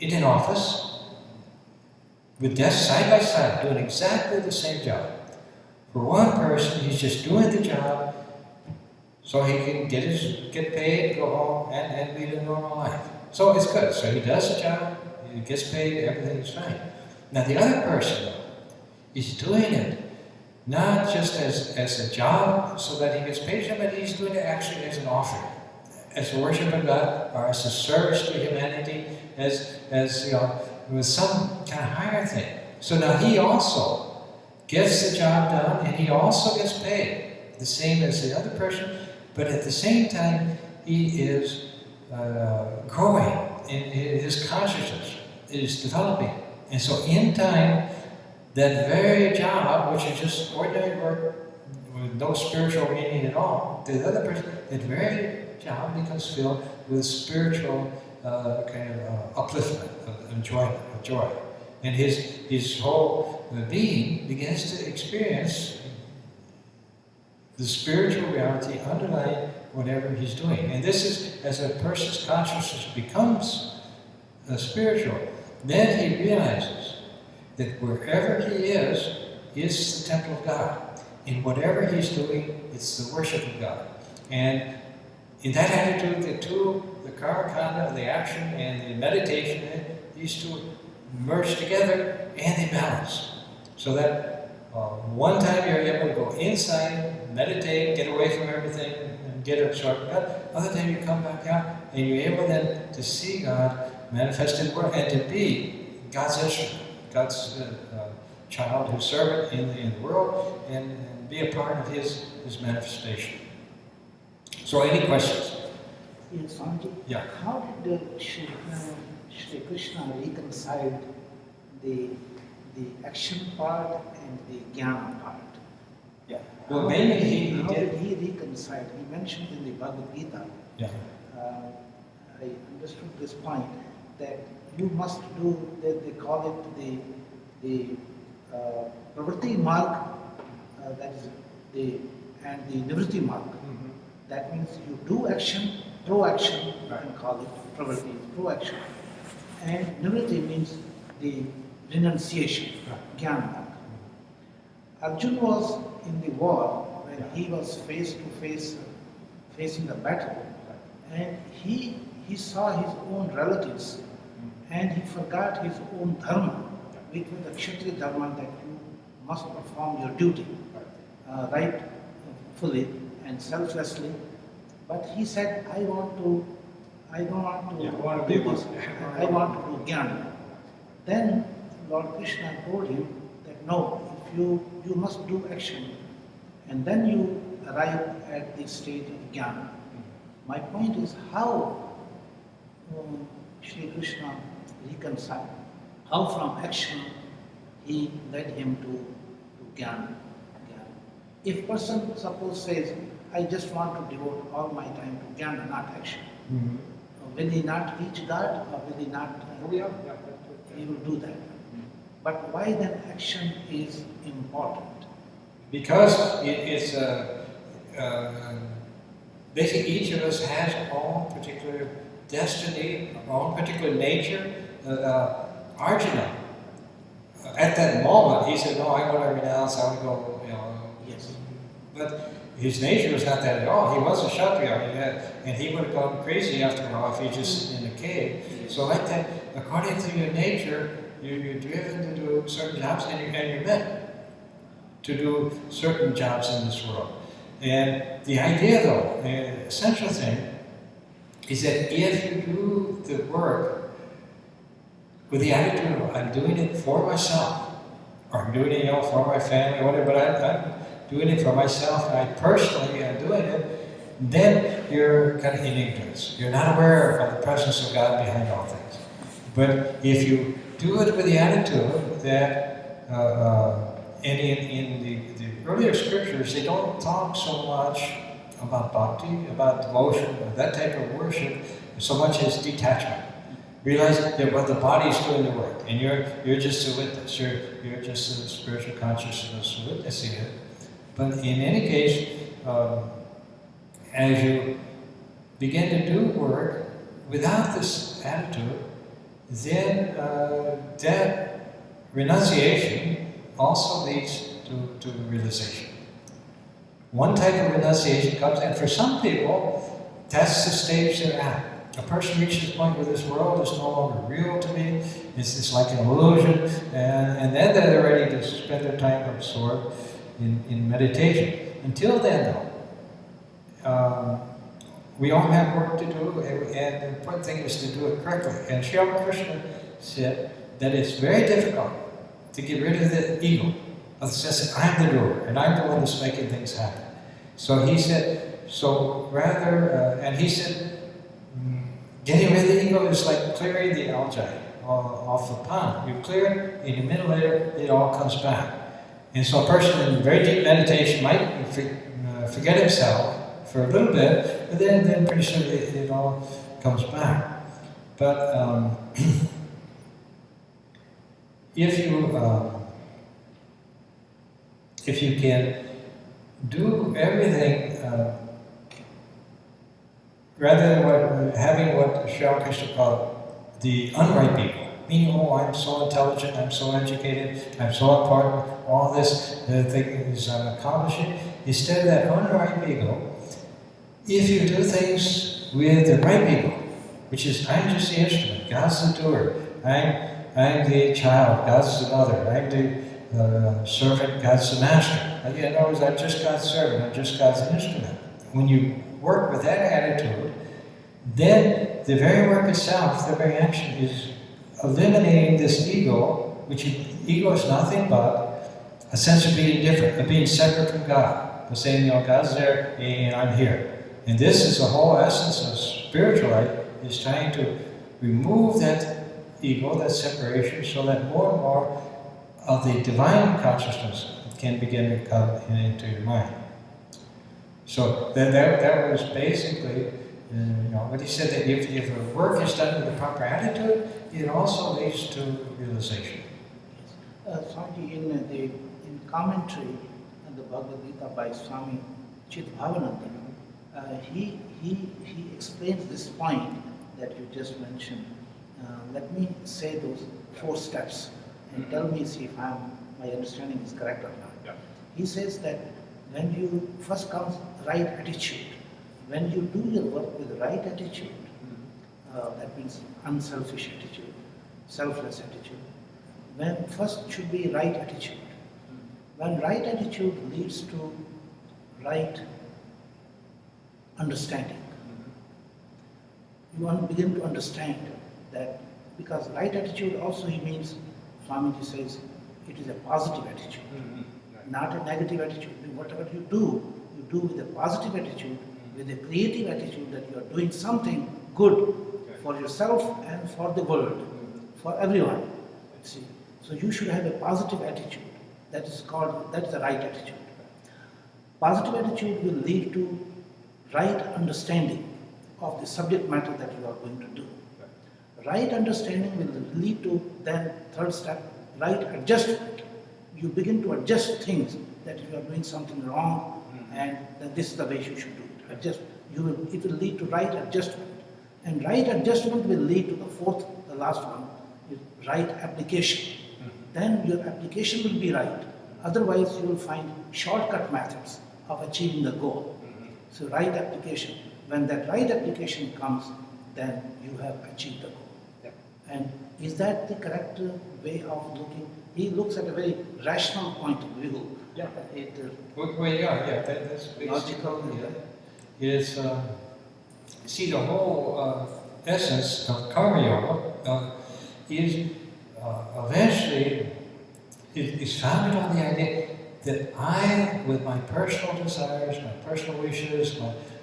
in an office with desks side by side, doing exactly the same job. For one person, he's just doing the job so he can get paid, go home, and lead a normal life. So it's good. So he does the job, he gets paid, everything's fine. Now the other person, though, is doing it not just as a job so that he gets paid, but he's doing it actually as an offering, as a worship of God, or as a service to humanity, as you know, with some kind of higher thing. So now he also gets the job done, and he also gets paid, the same as the other person, but at the same time, he is growing in his consciousness, is developing. And so in time, that very job, which is just ordinary work with no spiritual meaning at all, the other person, that very job becomes filled with spiritual kind of upliftment, of enjoyment, of joy. And his whole being begins to experience the spiritual reality underlying whatever he's doing. And this is, as a person's consciousness becomes spiritual, then he realizes that wherever he is the temple of God. In whatever he's doing, it's the worship of God. And in that attitude, the karma kanda, the action and the meditation, these two merge together and they balance. So that one time you're able to go inside, meditate, get away from everything, and get absorbed in God. Other time you come back out and you're able then to see God manifest in the world and to be God's instrument, God's child, His servant in the world, and be a part of His manifestation. So, any questions? Yes, Swamiji. Yeah. How did Shri Krishna reconcile the action part and the jnana part? Yeah. Well, mainly he how did. Did he reconcile? He mentioned in the Bhagavad Gita. Yeah. I understood this point that you must do that they call it the pravritti marg, that is and the nivritti marg. Mm-hmm. That means you do action, pro-action, you can call it pravritti, pro-action. And nivritti means the renunciation, jnana marg. Arjuna was in the war when he was face to face facing a battle, and he saw his own relatives, and he forgot his own dharma, which was the kshatriya dharma, that you must perform your duty right fully and selflessly. But he said, I don't want to do this. I want to do jnana. Then Lord Krishna told him that no, if you must do action, and then you arrive at the state of jnana. My point is how Shri Krishna reconciled, how from action he led him to jnana. If person suppose says, I just want to devote all my time to jnana, not action, will he not reach God, or will he not? He will do that. But why then action is important? Because it's basically each of us has our own particular destiny, our own particular nature. Arjuna, at that moment, he said, no, I want to renounce, I want to go, Yes. But his nature was not that at all. He was a Kshatriya, and he would have gone crazy after a while if he just in a cave. So like that, according to your nature, you're driven to do certain jobs, and you're meant to do certain jobs in this world. And the idea, though, the essential thing, is that if you do the work with the attitude of, I'm doing it for myself, or I'm doing it for my family, or whatever, but I'm doing it for myself, and I personally am doing it, then you're kind of in ignorance. You're not aware of the presence of God behind all things. But if you do it with the attitude that, and in the earlier scriptures, they don't talk so much about bhakti, about devotion, or that type of worship, so much as detachment. Realize that what the body is doing the work, and you're just a witness. You're just a spiritual consciousness witnessing it. But in any case, as you begin to do work without this attitude, then that renunciation also leads to realization. One type of renunciation comes, and for some people, that's the stage they're at. A person reaches a point where this world is no longer real to me, it's like an illusion, and then they're ready to spend their time absorbed in meditation. Until then, though, we all have work to do, and the important thing is to do it correctly. And Sri Ramakrishna said that it's very difficult to get rid of the ego, of the sense that I'm the doer, and I'm the one that's making things happen. So he said, and he said, getting rid of the ego is like clearing the algae off the pond. You clear it, and a minute later, it all comes back. And so a person in very deep meditation might forget himself for a little bit, but then pretty soon it all comes back. But if you can do everything rather than having what Sri Ramakrishna called the unripe ego, meaning, oh, I'm so intelligent, I'm so educated, I'm so important, all this things I'm accomplishing. Instead of that unripe ego, if you do things with the ripe ego, which is, I'm just the instrument, God's the doer, I'm the child, God's the mother, I'm the servant, God's the master. In other words, I'm just God's servant, I'm just God's instrument. When you work with that attitude, then the very work itself, the very action is eliminating this ego, which ego is nothing but a sense of being different, of being separate from God. Of saying, God's there and I'm here. And this is the whole essence of spiritual life, is trying to remove that ego, that separation, so that more and more of the divine consciousness can begin to come into your mind. So that was basically, what he said, that if the work is done with the proper attitude, it also leads to realization. Swami, in commentary on the Bhagavad Gita by Swami Varadananda, he explains this point that you just mentioned. Let me say those 4 steps and tell me, see if my understanding is correct or not. Yeah. He says that when you first comes right attitude, when you do your work with the right attitude, that means unselfish attitude, selfless attitude. When first should be right attitude. When right attitude leads to right understanding, you want to begin to understand that, because right attitude also he means, Swamiji says, it is a positive attitude, not a negative attitude. Whatever you do with a positive attitude, with a creative attitude, that you are doing something good for yourself and for the world, for everyone. See, so you should have a positive attitude. That is the right attitude. Positive attitude will lead to right understanding of the subject matter that you are going to do. Right understanding will lead to, then third step, right adjustment. You begin to adjust things, that you are doing something wrong, and that this is the way you should do it. Adjust. It will lead to right adjustment. And right adjustment will lead to the fourth, the last one, is right application. Then your application will be right. Otherwise, you will find shortcut methods of achieving the goal. So right application. When that right application comes, then you have achieved the goal. And is that the correct way of looking? He looks at a very rational point of view. Yeah. That's Logical. It is, see, the whole essence of karma yoga is eventually is founded on the idea that I, with my personal desires, my personal wishes,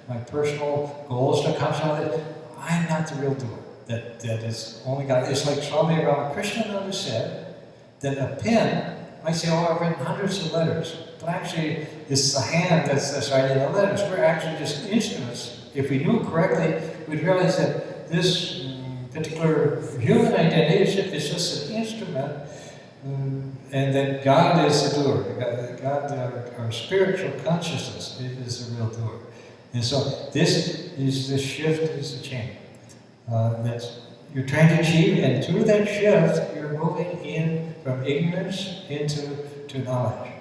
my personal goals to accomplish, I'm not the real doer. That is only God. It's like Swami Varadananda said that a pen might say, oh, I've written hundreds of letters, but actually it's the hand that's writing the letters. We're actually just instruments. If we knew correctly, we'd realize that this particular human identity is just an instrument, and that God is the doer. God, our spiritual consciousness is the real doer. And so this shift is the change that you're trying to achieve, and through that shift, you're moving in from ignorance into knowledge.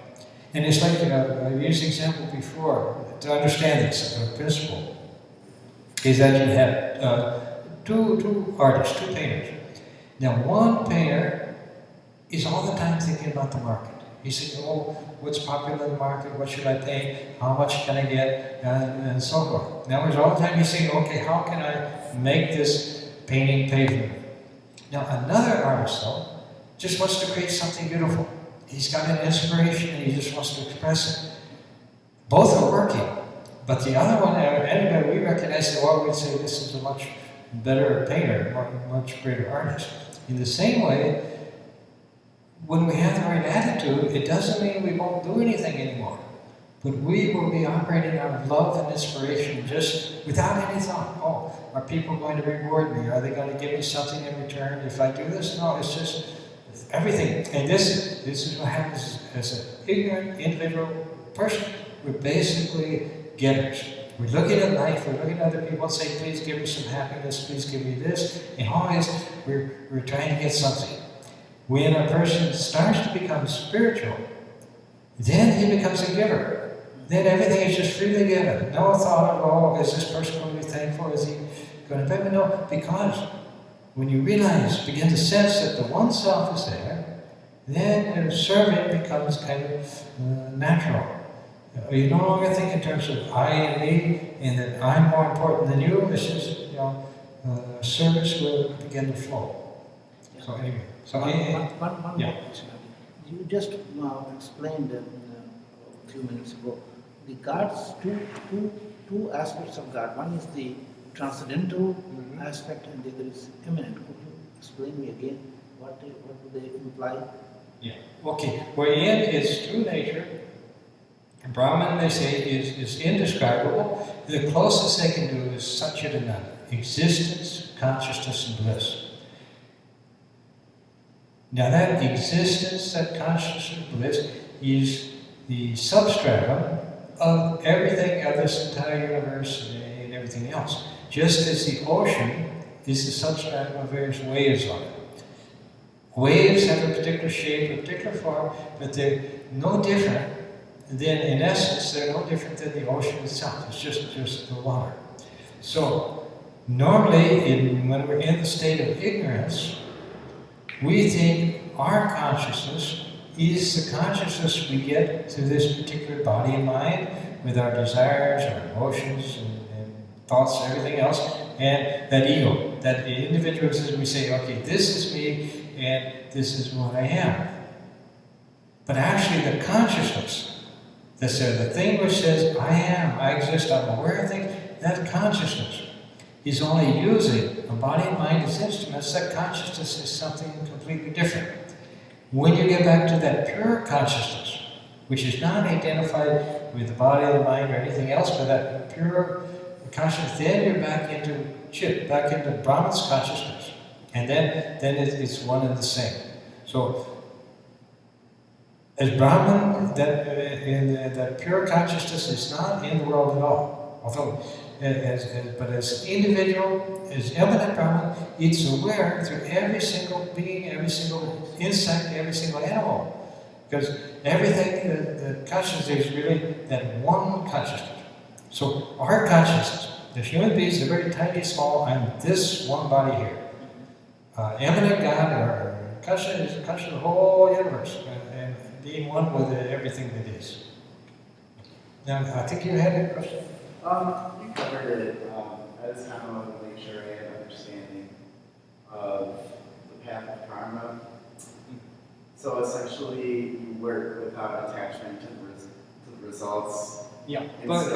And it's like, I've used the example before, to understand this principle, is that you have two artists, two painters. Now, one painter is all the time thinking about the market. He's thinking, oh, what's popular in the market? What should I paint? How much can I get? And so forth. In other words, all the time he's thinking, okay, how can I make this painting pay for me? Now, another artist, though, just wants to create something beautiful. He's got an inspiration and he just wants to express it. Both are working, but the other one, anybody we recognize, well, we'd say this is a much better painter, much greater artist. In the same way, when we have the right attitude, it doesn't mean we won't do anything anymore. But we will be operating out of love and inspiration just without any thought. Oh, are people going to reward me? Are they going to give me something in return if I do this? No, it's just everything. And this is what happens as an ignorant individual person. We're basically getters. We're looking at life, we're looking at other people and saying, please give me some happiness, please give me this. And always we're trying to get something. When a person starts to become spiritual, then he becomes a giver. Then everything is just freely given. No thought of, oh, is this person going to be thankful? Is he going to pay me? No, because when you realize, begin to sense that the one self is there, then serving becomes kind of natural. You no longer think in terms of I and me, and that I'm more important than you. It's just, service will begin to flow. Yeah. So anyway, one more question. You just explained a few minutes ago the God's two aspects of God. One is the transcendental aspect, and the other is immanent. Could you explain me again what do they imply? Yeah. Okay. Well, Yin is true nature. Brahman, they say, is indescribable. The closest they can do is Satchidananda, existence, consciousness, and bliss. Now that existence, that consciousness, and bliss is the substratum of everything of this entire universe and everything else. Just as the ocean is the substratum of various waves on it. Waves have a particular shape, a particular form, but they're no different. Then in essence, they're no different than the ocean itself. It's just the water. So normally, when we're in the state of ignorance, we think our consciousness is the consciousness we get through this particular body and mind, with our desires, our emotions, and thoughts, and everything else, and that ego, that individualism. We say, okay, this is me, and this is what I am. But actually, the consciousness, the thing which says, I am, I exist, I'm aware of things, that consciousness is only using a body and mind as instruments. That consciousness is something completely different. When you get back to that pure consciousness, which is not identified with the body or the mind or anything else, but that pure consciousness, then you're back into Chit, back into Brahman's consciousness. And then it's one and the same. So, as Brahman, that pure consciousness is not in the world at all. Although, but as individual, as eminent Brahman, it's aware through every single being, every single insect, every single animal. Because everything, the consciousness is really that one consciousness. So our consciousness, as human beings, are very tiny, small. I'm this one body here. Eminent God, or consciousness is the consciousness of the whole universe. And being one with everything that is. Now, I think you had a question? You covered it. I just kind of wanted to make sure I had an understanding of the path of karma. So essentially, you work without attachment to the results. Yeah, but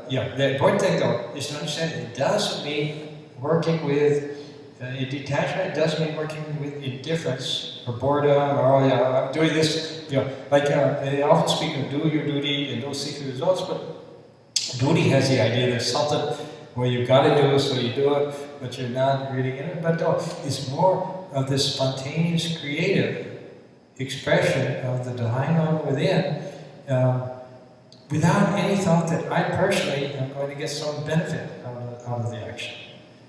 the important thing though is to understand it doesn't mean working with detachment. It doesn't mean working with indifference or boredom or, oh yeah, I'm doing this. They often speak of do your duty and don't seek the results, but duty has the idea there's something where you've got to do it, so you do it, but you're not really in it. But no, it's more of this spontaneous, creative expression of the divine love within, without any thought that I personally am going to get some benefit out of the action.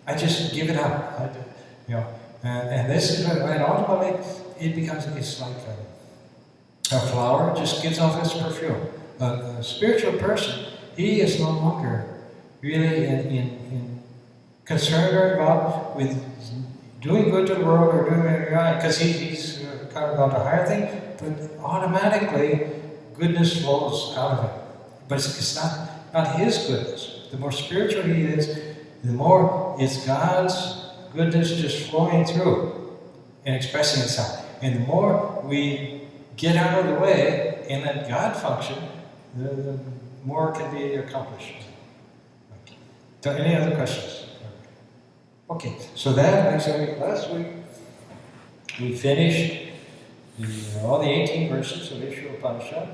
I just give it out. And this is and ultimately it becomes, it's like a flower just gives off its perfume. A spiritual person, he is no longer really in concerned or involved with doing good to the world or doing it right, because he's kind of gone to higher thing, but automatically goodness flows out of him. But it's not his goodness. The more spiritual he is, the more it's God's goodness just flowing through and expressing itself. And the more we get out of the way and let God function, the more can be accomplished. So any other questions? Okay, so that makes it. Last week we finished all the 18 verses of Isha Upanishad.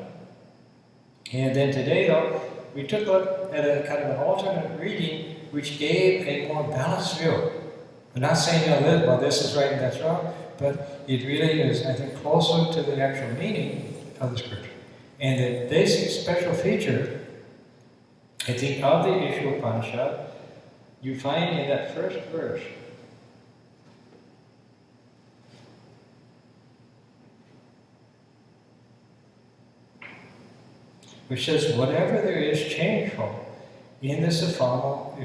And then today, though, we took a look at a kind of an alternate reading which gave a more balanced view. I'm not saying, well, this is right and that's wrong, but it really is, I think, closer to the actual meaning of the scripture. And the basic special feature, I think, of the Isha Upanishad, you find in that first verse. Which says, whatever there is changeful in this ephemeral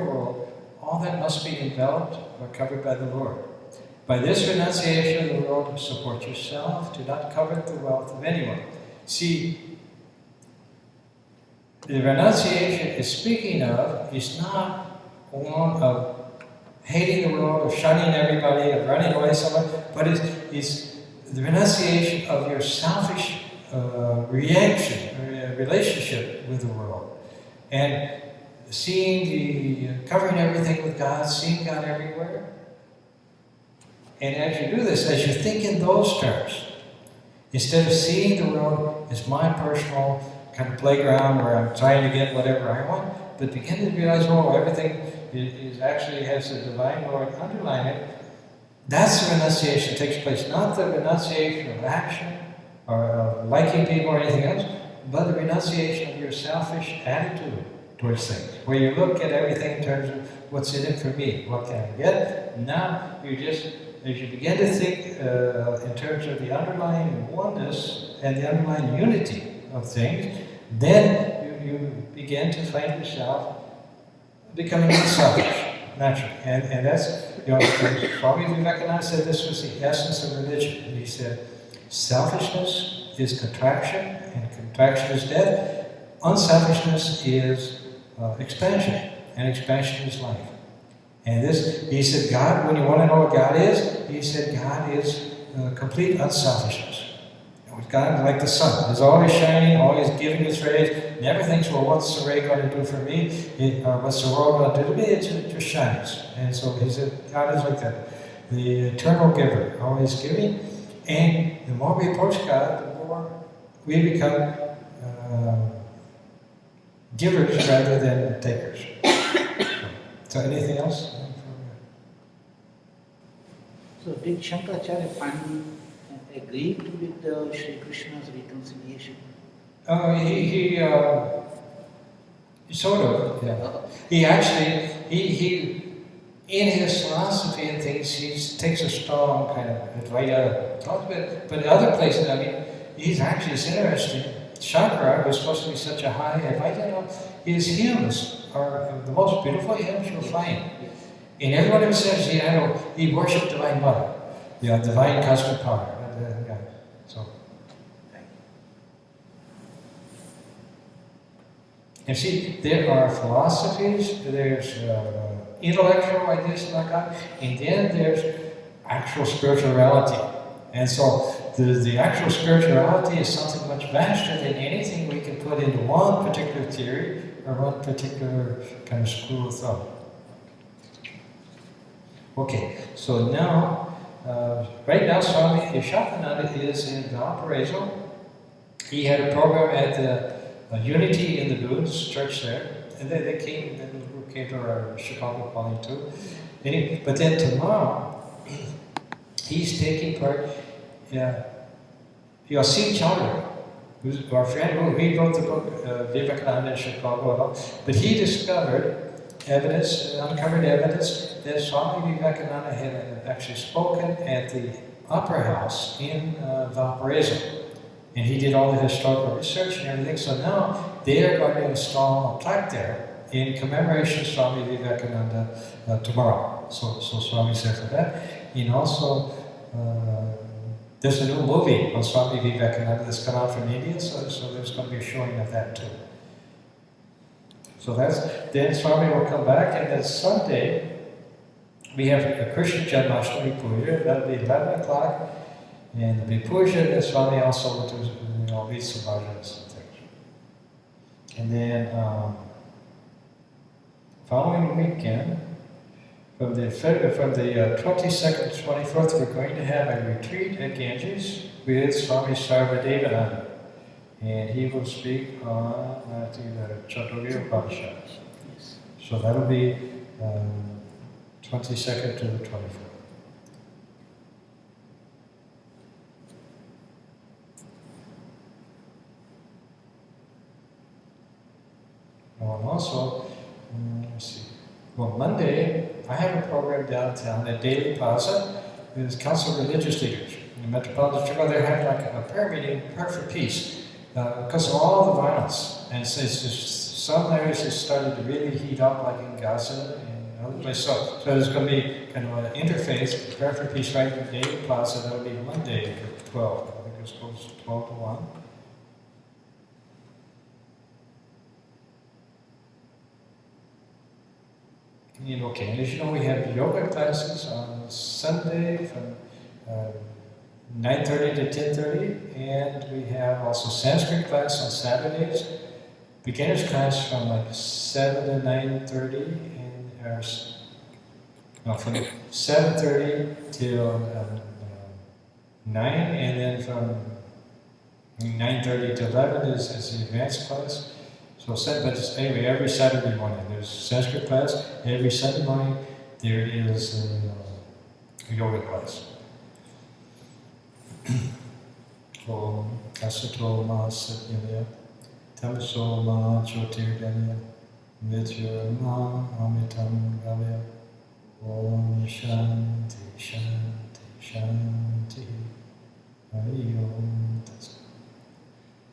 world, all that must be enveloped or covered by the Lord. By this renunciation of the world, support yourself, do not covet the wealth of anyone. See, the renunciation is speaking of is not one of hating the world, of shunning everybody, of running away somewhere, but it's the renunciation of your selfish relationship with the world. And covering everything with God, seeing God everywhere. And as you do this, as you think in those terms, instead of seeing the world as my personal kind of playground where I'm trying to get whatever I want, but begin to realize, everything is actually has the divine Lord underlying it. That's the renunciation that takes place, not the renunciation of action or of liking people or anything else, but the renunciation of your selfish attitude towards things, where you look at everything in terms of what's in it for me, what can I get? Now you just, as you begin to think in terms of the underlying oneness and the underlying unity of things, then you begin to find yourself becoming unselfish, naturally. And that's, Swami Varadananda said this was the essence of religion. He said, selfishness is contraction, and contraction is death. Unselfishness is expansion, and expansion is life. And this, he said, God, when you want to know what God is, he said, God is complete unselfishness. With God, like the sun, is always shining, always giving its rays, never thinks, well, what's the ray going to do for me? What's the world going to do to me? It just shines. And so he said, God is like that. The eternal giver, always giving. And the more we approach God, the more we become givers rather than takers. So anything else? So did Shankaracharya finally agree with Sri Krishna's reconciliation? He sort of, yeah. He actually, he in his philosophy and things, he takes a strong kind of right out of it. But in other places, he's actually, it's interesting. Shankara, who's supposed to be such a high Advaita, his hymns are the most beautiful hymns you'll find. And everyone who says, he worshipped Divine Mother, divine custard power. So, and see, there are philosophies, there's intellectual ideas about God, and then there's actual spirituality. And so the actual spirituality is something much vaster than anything we can put into one particular theory or one particular kind of school of thought. Okay, so now, right now Swami Isha Upanishad is in Valparaiso. He had a program at the Unity in the Dunes church there, and then the group came to our Chicago calling too. But then tomorrow, he's taking part. Yossif Chowdhury, who's our friend, he wrote the book Vivekananda in Chicago, but he discovered uncovered evidence that Swami Vivekananda had actually spoken at the Opera House in Valparaiso. And he did all the historical research and everything, so now they are going to install a plaque there in commemoration of Swami Vivekananda tomorrow. So Swami's there for that. And also, there's a new movie on Swami Vivekananda that's come out from India, so there's going to be a showing of that too. So then Swami will come back, and then Sunday, we have a Krishna Janmashtami Puja. That'll be 11 o'clock, and there'll be Puja, and then Swami also will do, lead some bhajans and things. And then, following weekend, from the 22nd to 24th, we're going to have a retreat at Ganges with Swami Varadananda. And he will speak on, I think, the Isha Upanishad. Yes. So that'll be 22nd to the 24th. Oh, and also, let's see. Well, Monday, I have a program downtown at Daily Plaza with Council of Religious Leaders. In the Metropolitan Chicago, they have like a prayer meeting, prayer for peace, because of all the violence. And it's just, some areas have started to really heat up, like in Gaza and other places. So there's going to be kind of an interfaith, prayer for peace, right in Daily Plaza. That'll be Monday at 12. I think it's close to 12 to 1. Okay, and as you know, we have yoga classes on Sunday from 9:30 to 10:30, and we have also Sanskrit class on Saturdays, beginners class from like 7 to 9:30, and from 7:30 till 9, and then from 9:30 to 11 is the advanced class. So, but anyway, every Saturday morning there's Sanskrit class. Every Sunday morning there is a yoga class. Om Asato Ma Satyaya Tamaso Ma Jyotirgaya Mrityo Ma Amitam Gavya Om Shanti Shanti Shanti Hari Om Tat.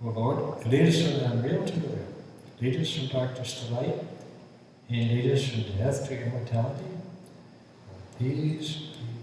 O Lord, lead us from the unreal to the real. Lead us from darkness to light, and lead us from death to immortality. Peace, peace.